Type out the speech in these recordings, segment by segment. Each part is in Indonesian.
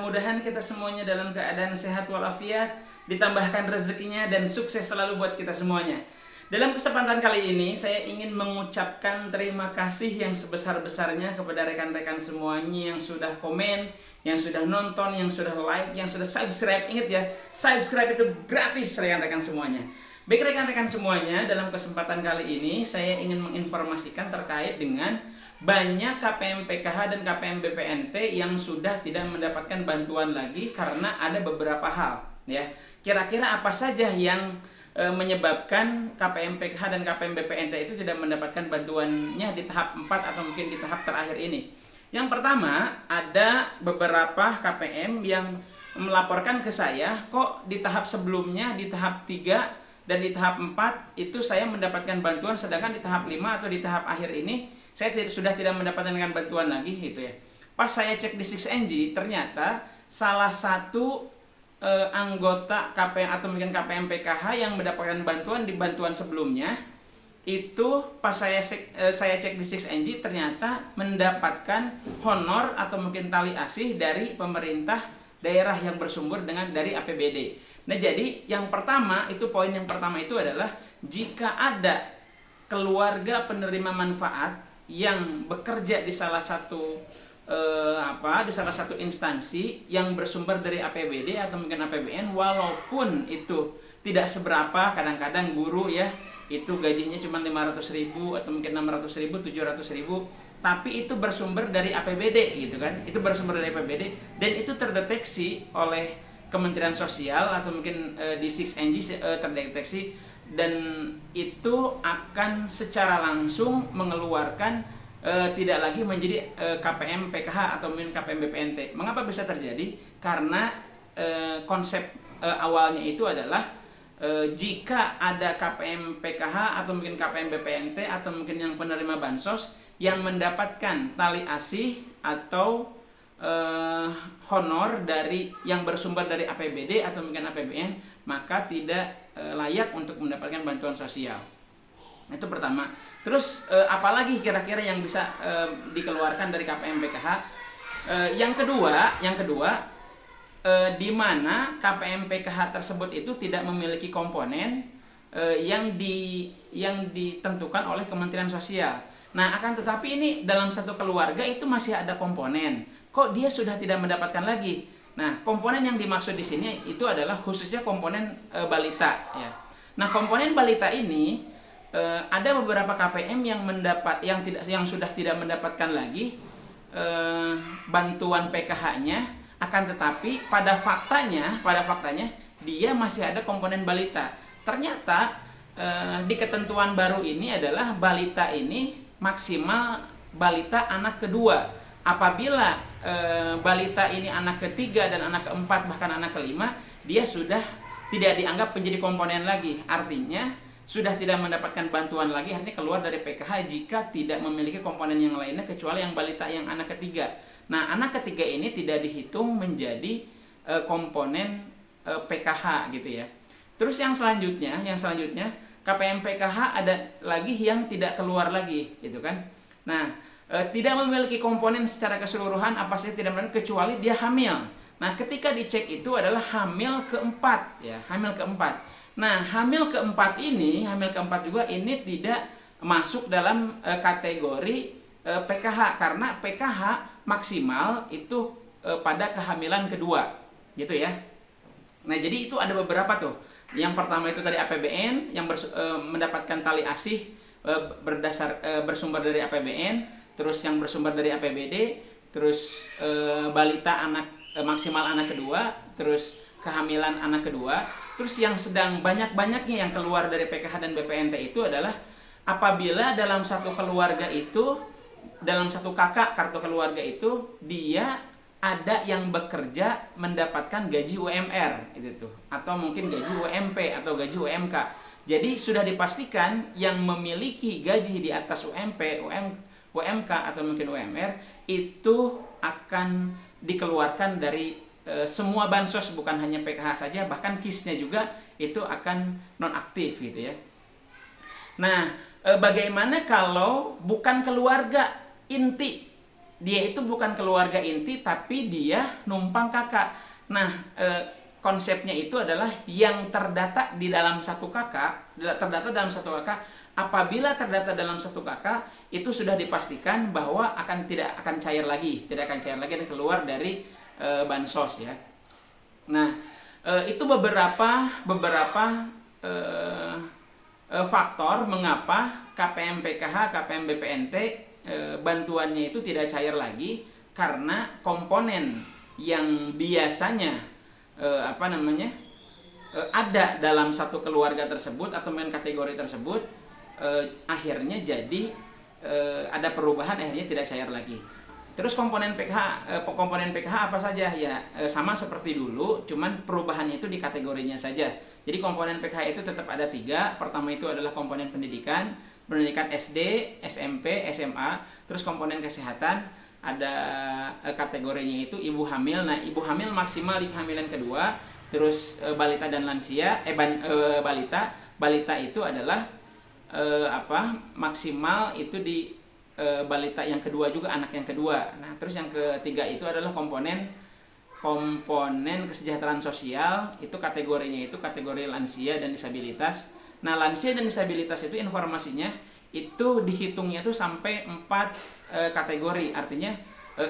mudah-mudahan kita semuanya dalam keadaan sehat walafiat, ditambahkan rezekinya dan sukses selalu buat kita semuanya. Dalam kesempatan kali ini saya ingin mengucapkan terima kasih yang sebesar-besarnya kepada rekan-rekan semuanya yang sudah komen, yang sudah nonton, yang sudah like, yang sudah subscribe. Ingat ya, subscribe itu gratis rekan-rekan semuanya. Baik rekan-rekan semuanya, dalam kesempatan kali ini saya ingin menginformasikan terkait dengan banyak KPM PKH dan KPM BPNT yang sudah tidak mendapatkan bantuan lagi karena ada beberapa hal ya. Kira-kira apa saja yang menyebabkan KPM PKH dan KPM BPNT itu tidak mendapatkan bantuannya di tahap 4 atau mungkin di tahap terakhir ini. Yang pertama, ada beberapa KPM yang melaporkan ke saya, kok di tahap sebelumnya, di tahap 3 dan di tahap 4 itu saya mendapatkan bantuan, sedangkan di tahap 5 atau di tahap akhir ini saya sudah tidak mendapatkan bantuan lagi gitu ya. Pas saya cek di 6NG, ternyata salah satu anggota KPM atau mungkin KPM PKH yang mendapatkan bantuan di bantuan sebelumnya itu pas saya cek di 6NG ternyata mendapatkan honor atau mungkin tali asih dari pemerintah daerah yang bersumber dari APBD. Nah, jadi yang pertama itu poin yang pertama itu adalah jika ada keluarga penerima manfaat yang bekerja di salah satu instansi yang bersumber dari APBD atau mungkin APBN, walaupun itu tidak seberapa, kadang-kadang guru ya itu gajinya cuma 500.000 atau mungkin 600.000, 700.000, tapi itu bersumber dari APBD gitu kan, itu bersumber dari APBD dan itu terdeteksi oleh Kementerian Sosial atau mungkin di 6NG terdeteksi, dan itu akan secara langsung mengeluarkan tidak lagi menjadi KPM PKH atau mungkin KPM BPNT. Mengapa bisa terjadi? Karena konsep awalnya itu adalah jika ada KPM PKH atau mungkin KPM BPNT atau mungkin yang penerima bansos yang mendapatkan tali asih atau honor dari yang bersumber dari APBD atau mungkin APBN, maka tidak layak untuk mendapatkan bantuan sosial. Itu pertama. Terus apalagi kira-kira yang bisa dikeluarkan dari KPM PKH? Yang kedua, di mana KPM PKH tersebut itu tidak memiliki komponen yang ditentukan oleh Kementerian Sosial. Nah, akan tetapi ini dalam satu keluarga itu masih ada komponen. Kok dia sudah tidak mendapatkan lagi? Nah, komponen yang dimaksud di sini itu adalah khususnya komponen balita ya. Nah, komponen balita ini ada beberapa KPM yang sudah tidak mendapatkan lagi bantuan PKH-nya, akan tetapi pada faktanya dia masih ada komponen balita. Ternyata di ketentuan baru ini adalah balita ini maksimal balita anak kedua. Apabila balita ini anak ketiga dan anak keempat bahkan anak kelima, dia sudah tidak dianggap menjadi komponen lagi. Artinya sudah tidak mendapatkan bantuan lagi, artinya keluar dari PKH jika tidak memiliki komponen yang lainnya kecuali yang balita yang anak ketiga. Nah, anak ketiga ini tidak dihitung menjadi komponen PKH gitu ya. Terus yang selanjutnya KPM PKH ada lagi yang tidak keluar lagi gitu kan. Nah, tidak memiliki komponen secara keseluruhan apa saja tidak memiliki kecuali dia hamil. Nah, ketika dicek itu adalah hamil keempat ya, hamil keempat. Nah, hamil keempat juga ini tidak masuk dalam kategori PKH karena PKH maksimal itu pada kehamilan kedua gitu ya. Nah, jadi itu ada beberapa tuh. Yang pertama itu tadi APBN yang mendapatkan tali asih bersumber dari APBN, terus yang bersumber dari APBD, terus balita maksimal anak kedua, terus kehamilan anak kedua. Terus yang sedang banyak-banyaknya yang keluar dari PKH dan BPNT itu adalah apabila dalam satu keluarga itu, dalam satu kakak kartu keluarga itu, dia ada yang bekerja mendapatkan gaji UMR itu tuh, atau mungkin gaji UMP atau gaji UMK. Jadi sudah dipastikan yang memiliki gaji di atas UMP, UMK atau mungkin UMR itu akan dikeluarkan dari semua bansos, bukan hanya PKH saja, bahkan KIS-nya juga itu akan nonaktif gitu ya. Nah, bagaimana kalau bukan keluarga inti dia itu bukan keluarga inti tapi dia numpang kakak. Nah, konsepnya itu adalah yang terdata di dalam satu kakak, apabila terdata dalam satu kakak itu sudah dipastikan bahwa tidak akan cair lagi dan keluar dari bansos ya. Nah, itu beberapa faktor mengapa KPM PKH, KPM BPNT bantuannya itu tidak cair lagi, karena komponen yang biasanya ada dalam satu keluarga tersebut atau main kategori tersebut akhirnya jadi ada perubahan, akhirnya tidak cair lagi. Terus komponen PKH apa saja ya, sama seperti dulu, cuman perubahannya itu di kategorinya saja. Jadi komponen PKH itu tetap ada 3. Pertama itu adalah komponen pendidikan SD, SMP, SMA. Terus komponen kesehatan ada kategorinya itu ibu hamil. Nah, ibu hamil maksimal di kehamilan kedua. Terus balita dan lansia, balita itu adalah maksimal itu di balita yang kedua juga, anak yang kedua. Nah, terus yang ketiga itu adalah komponen kesejahteraan sosial, itu kategorinya itu kategori lansia dan disabilitas. Nah, lansia dan disabilitas itu informasinya itu dihitungnya itu sampai 4 kategori. Artinya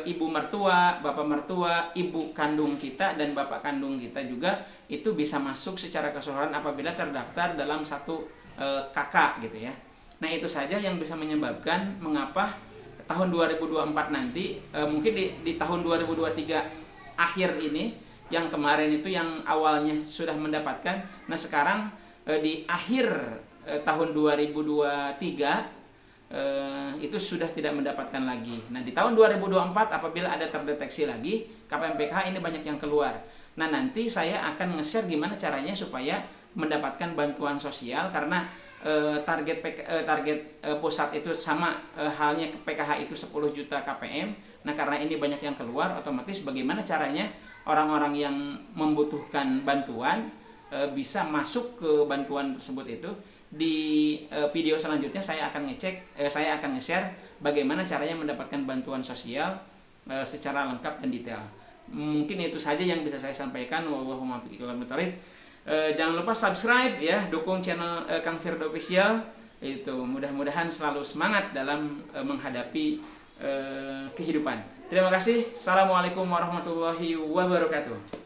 ibu mertua, bapak mertua, ibu kandung kita dan bapak kandung kita juga itu bisa masuk secara keseluruhan apabila terdaftar dalam satu kakak gitu ya. Nah, itu saja yang bisa menyebabkan mengapa tahun 2024 nanti mungkin di tahun 2023 akhir ini, yang kemarin itu yang awalnya sudah mendapatkan, nah sekarang di akhir tahun 2023 itu sudah tidak mendapatkan lagi. Nah, di tahun 2024 apabila ada terdeteksi lagi KPM PKH ini banyak yang keluar. Nah, nanti saya akan nge-share gimana caranya supaya mendapatkan bantuan sosial, karena target pusat itu sama halnya PKH itu 10 juta KPM. Nah, karena ini banyak yang keluar, otomatis bagaimana caranya orang-orang yang membutuhkan bantuan bisa masuk ke bantuan tersebut itu. Di video selanjutnya saya akan nge-share bagaimana caranya mendapatkan bantuan sosial secara lengkap dan detail. Mungkin itu saja yang bisa saya sampaikan. Wallahu a'lam. Jangan lupa subscribe ya, dukung channel Kang Firdo Official. Itu mudah-mudahan selalu semangat dalam menghadapi kehidupan. Terima kasih. Assalamualaikum warahmatullahi wabarakatuh.